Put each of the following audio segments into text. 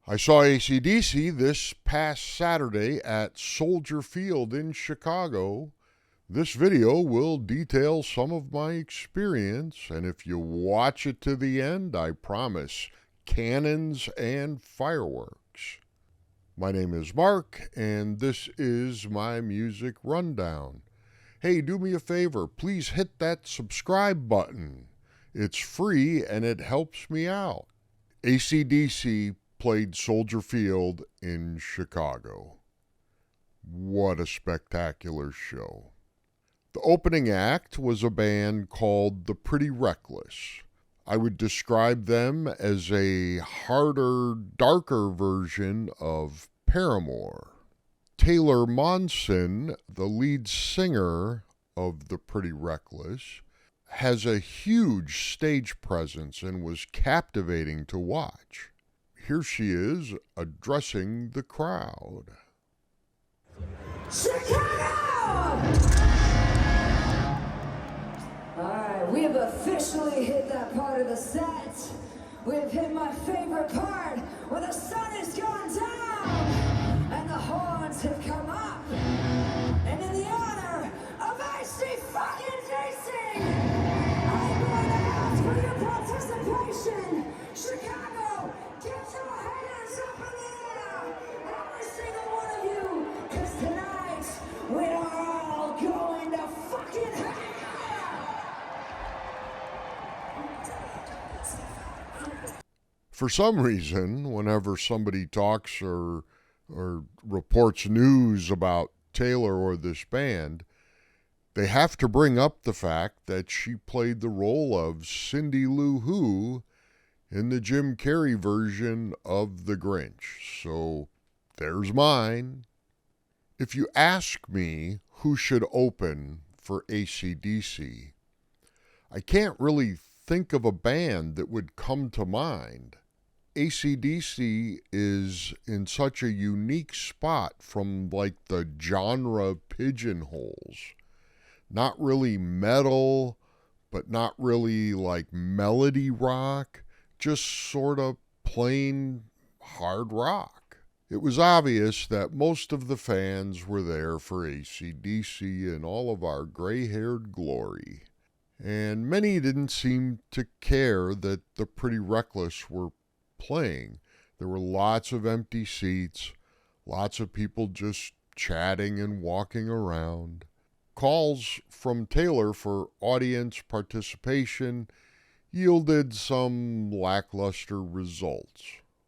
I saw ACDC this past Saturday at Soldier Field in Chicago. This video will detail some of my experience, and if you watch it to the end, I promise cannons and fireworks. My name is Mark, and this is my music rundown. Hey, do me a favor, please hit that subscribe button. It's free and it helps me out. ACDC played Soldier Field in Chicago. What a spectacular show. The opening act was a band called The Pretty Reckless. I would describe them as a harder, darker version of Paramore. Taylor Monson, the lead singer of The Pretty Reckless, has a huge stage presence and was captivating to watch. Here she is addressing the crowd. Chicago! Alright, we have officially hit that part of the set. We've hit my favorite part where the sun has gone down and the horns have come up. And in the honor of ACDC, I'm going to ask for your participation. Chicago, get your hands up in the air, every single one of you, because tonight we are all going to fucking hell. For some reason, whenever somebody talks or reports news about Taylor or this band, they have to bring up the fact that she played the role of Cindy Lou Who in the Jim Carrey version of The Grinch. So there's mine. If you ask me who should open for ACDC, I can't really think of a band that would come to mind. ACDC is in such a unique spot from like the genre pigeonholes. Not really metal, but not really like melody rock, just sort of plain hard rock. It was obvious that most of the fans were there for ACDC in all of our gray-haired glory. And many didn't seem to care that the Pretty Reckless were playing. There were lots of empty seats, lots of people just chatting and walking around. Calls from Taylor for audience participation yielded some lackluster results.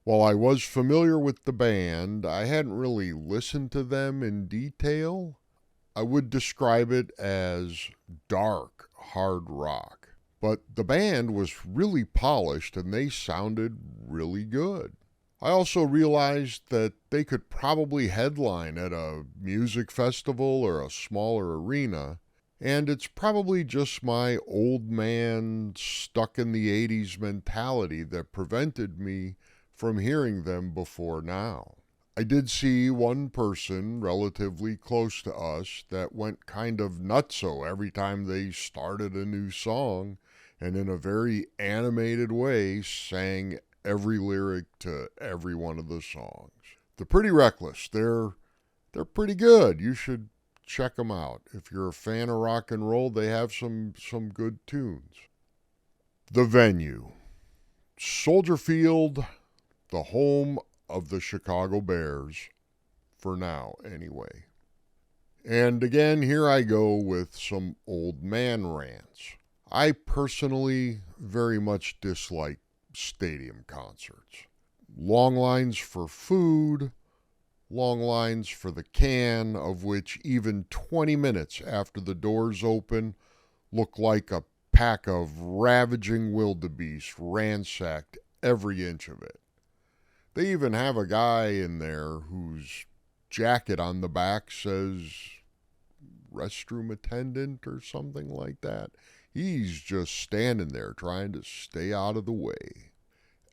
While I was familiar with the band, I hadn't really listened to them in detail. I would describe it as dark, hard rock. But the band was really polished and they sounded really good. I also realized that they could probably headline at a music festival or a smaller arena, and it's probably just my old man stuck in the 80s mentality that prevented me from hearing them before now. I did see one person relatively close to us that went kind of nutso every time they started a new song, and in a very animated way sang every lyric to every one of the songs. The Pretty Reckless, they're pretty good. You should check them out. If you're a fan of rock and roll, they have some good tunes. The venue. Soldier Field, the home of the Chicago Bears, for now anyway. And again, here I go with some old man rants. I personally very much dislike stadium concerts. Long lines for food, long lines for the can, of which even 20 minutes after the doors open look like a pack of ravaging wildebeest ransacked every inch of it. They even have a guy in there whose jacket on the back says restroom attendant or something like that. He's just standing there trying to stay out of the way.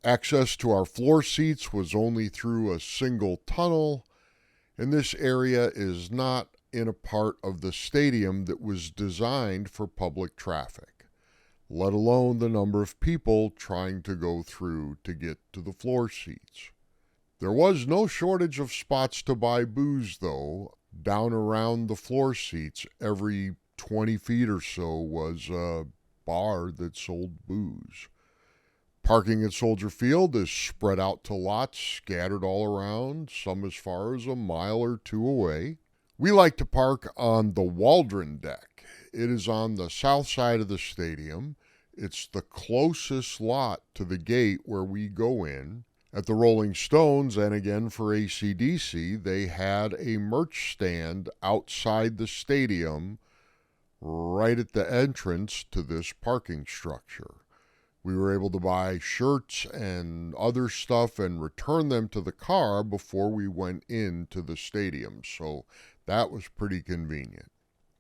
Access to our floor seats was only through a single tunnel, and this area is not in a part of the stadium that was designed for public traffic, let alone the number of people trying to go through to get to the floor seats. There was no shortage of spots to buy booze, though. Down around the floor seats, every 20 feet or so was a bar that sold booze. Parking at Soldier Field is spread out to lots scattered all around, some as far as a mile or two away. We like to park on the Waldron deck. It is on the south side of the stadium. It's the closest lot to the gate where we go in. At the Rolling Stones, and again for ACDC, they had a merch stand outside the stadium right at the entrance to this parking structure. We were able to buy shirts and other stuff and return them to the car before we went into the stadium, so that was pretty convenient.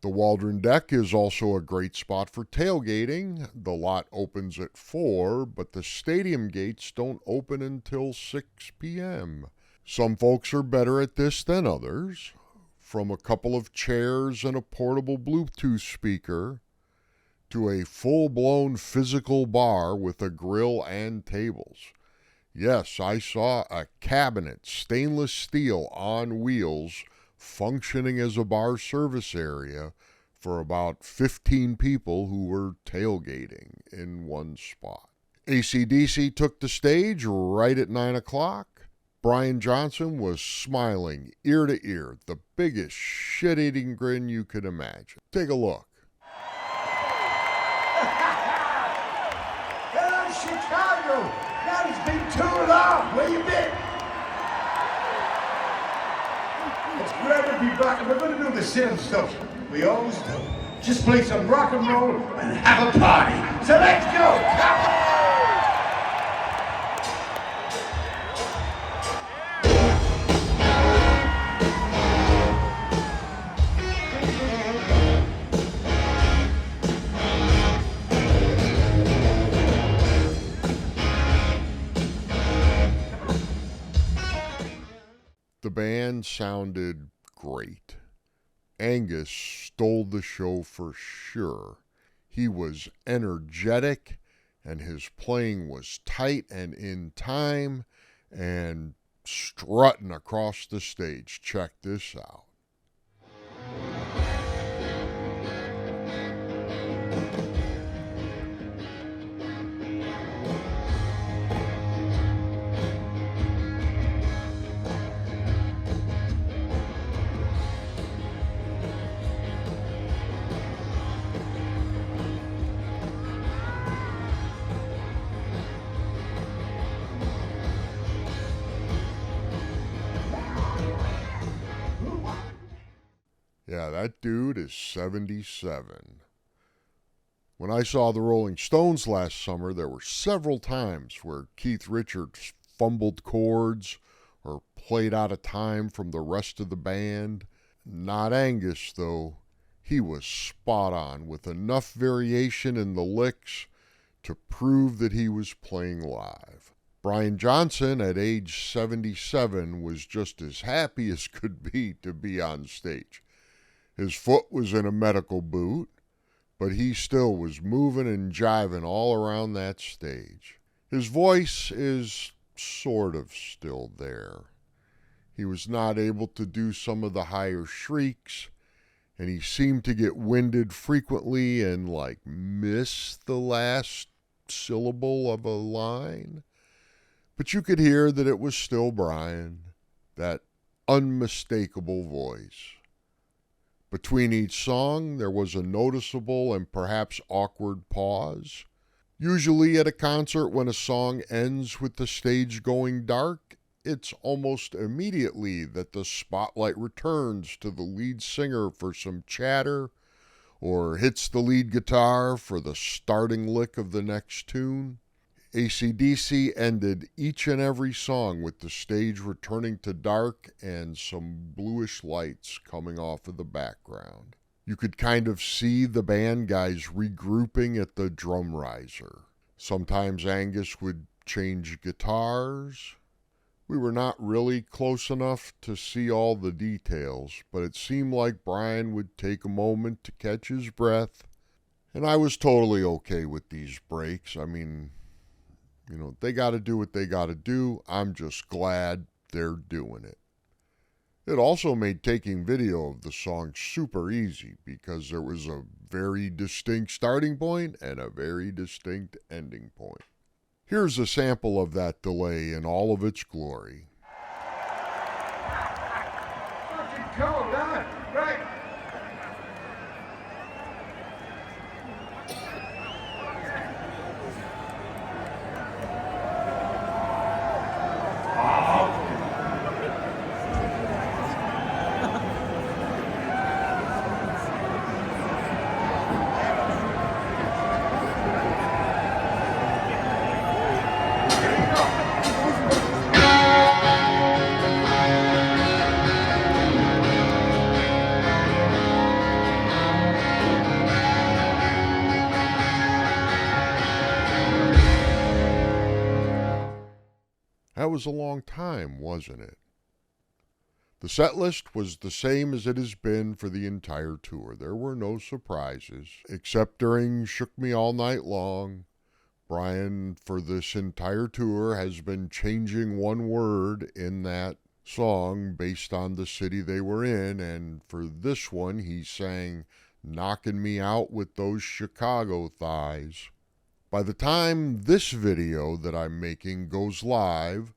The Waldron deck is also a great spot for tailgating. The lot opens at 4, but the stadium gates don't open until 6 p.m. Some folks are better at this than others. From a couple of chairs and a portable Bluetooth speaker to a full-blown physical bar with a grill and tables. Yes, I saw a cabinet, stainless steel on wheels, functioning as a bar service area for about 15 people who were tailgating in one spot. ACDC took the stage right at 9 o'clock. Brian Johnson was smiling ear to ear, the biggest shit-eating grin you could imagine. Take a look. Hello, Chicago! Now it's been too long. Where you been? It's great to be back, and we're going to do the same stuff we always do. Just play some rock and roll and have a party. So let's go! Come on! The band sounded great. Angus stole the show for sure. He was energetic, and his playing was tight and in time, and strutting across the stage. Check this out. Yeah, that dude is 77. When I saw the Rolling Stones last summer, there were several times where Keith Richards fumbled chords or played out of time from the rest of the band. Not Angus, though. He was spot on with enough variation in the licks to prove that he was playing live. Brian Johnson, at age 77, was just as happy as could be on stage. His foot was in a medical boot, but he still was moving and jiving all around that stage. His voice is sort of still there. He was not able to do some of the higher shrieks, and he seemed to get winded frequently and miss the last syllable of a line. But you could hear that it was still Brian, that unmistakable voice. Between each song, there was a noticeable and perhaps awkward pause. Usually at a concert, when a song ends with the stage going dark, it's almost immediately that the spotlight returns to the lead singer for some chatter, or hits the lead guitar for the starting lick of the next tune. ACDC ended each and every song with the stage returning to dark and some bluish lights coming off of the background. You could kind of see the band guys regrouping at the drum riser. Sometimes Angus would change guitars. We were not really close enough to see all the details, but it seemed like Brian would take a moment to catch his breath, and I was totally okay with these breaks. I mean, they got to do what they got to do. I'm just glad there doing it. It also made taking video of the song super easy because there was a very distinct starting point and a very distinct ending point. Here's a sample of that delay in all of its glory. Fucking cold, huh? Right? That was a long time, wasn't it? The set list was the same as it has been for the entire tour. There were no surprises, except during Shook Me All Night Long. Brian, for this entire tour, has been changing one word in that song based on the city they were in, and for this one, he sang "Knocking Me Out with Those Chicago Thighs." By the time this video that I'm making goes live,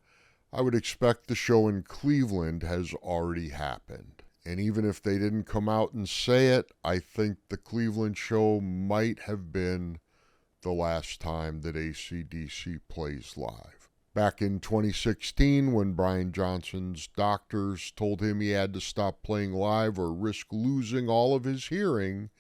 I would expect the show in Cleveland has already happened. And even if they didn't come out and say it, I think the Cleveland show might have been the last time that ACDC plays live. Back in 2016, when Brian Johnson's doctors told him he had to stop playing live or risk losing all of his hearing,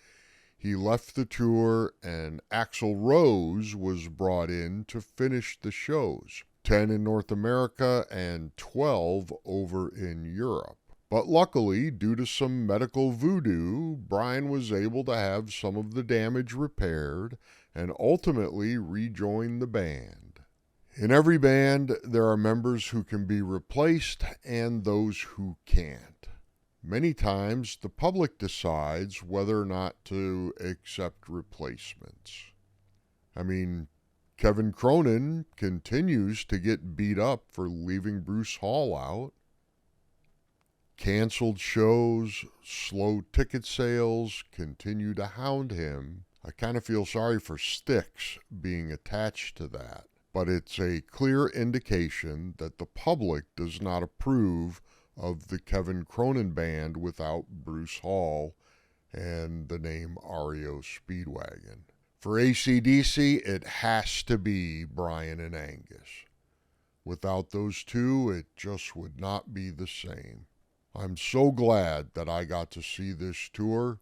he left the tour and Axl Rose was brought in to finish the shows. 10 in North America and 12 over in Europe. But luckily, due to some medical voodoo, Brian was able to have some of the damage repaired and ultimately rejoin the band. In every band, there are members who can be replaced and those who can't. Many times, the public decides whether or not to accept replacements. I mean, Kevin Cronin continues to get beat up for leaving Bruce Hall out. Canceled shows, slow ticket sales continue to hound him. I kind of feel sorry for Styx being attached to that, but it's a clear indication that the public does not approve of the Kevin Cronin band without Bruce Hall and the name REO Speedwagon. For ACDC, it has to be Brian and Angus. Without those two, it just would not be the same. I'm so glad that I got to see this tour.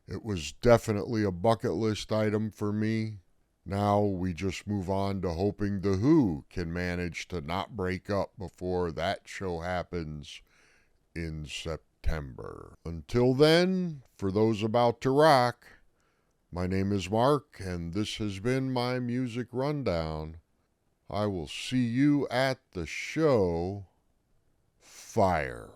It was definitely a bucket list item for me. Now we just move on to hoping The Who can manage to not break up before that show happens in September. Until then, for those about to rock, my name is Mark, and this has been my music rundown. I will see you at the show. Fire.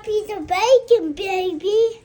piece of bacon, baby.